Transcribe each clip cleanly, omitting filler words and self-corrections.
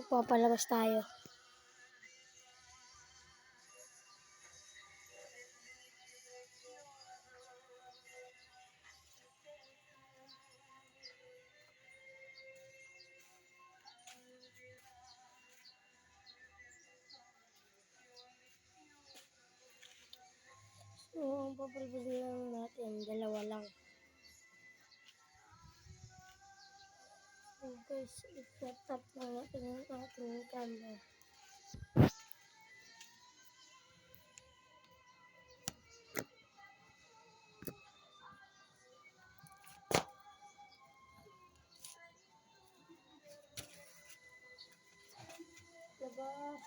Magpapalabas tayo. So, ang papalabas lang natin, dalawa lang. So guys, i-set up lang natin ang ating camera. Labas.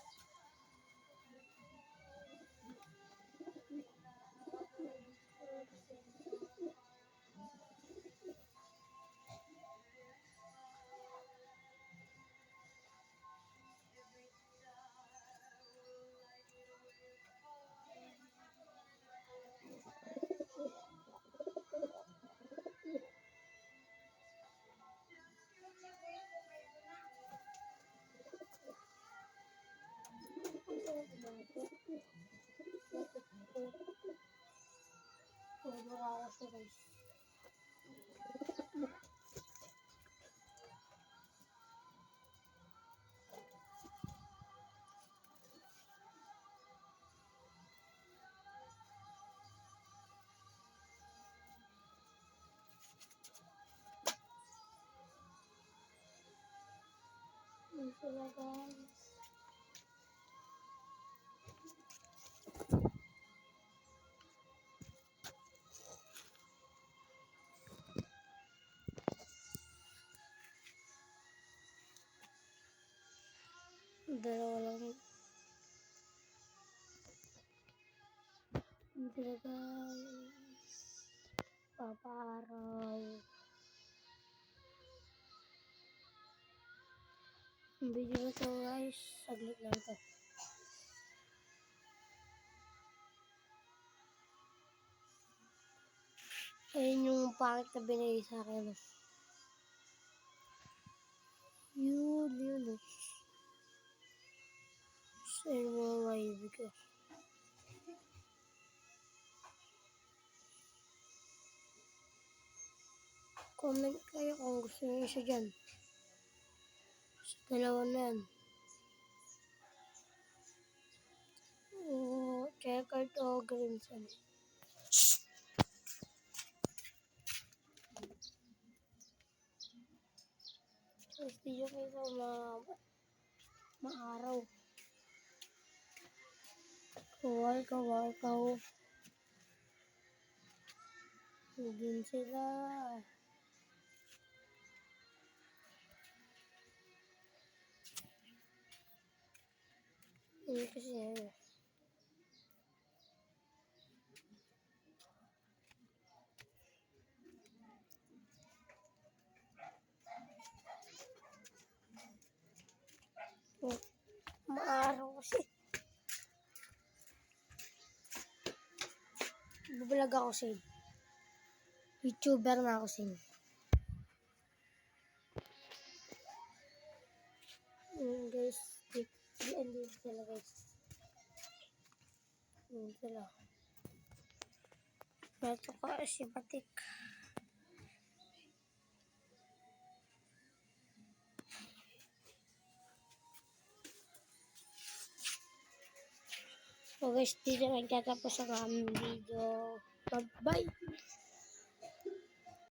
Sila guys. Dalawa lang. Sila guys. Papaaraw. Ang video na to guys, saglit lang to. Ayun yung pangit na binigay sa akin. Yun. Sa mga wife ko. Comment kayo kung gusto niyo siya dyan. Sa dalawa na yan. Checkered o green sun. Tapos di yung isa maaraw. Kawal. Higin sila. Ini kasi yan. Maaraw kasi. Babalag ako sin. YouTuber na ako sin. Guys, di sila guys. Sila. Ito ko si Batik. So guys, dito nagtatapos ang aming video. Bye!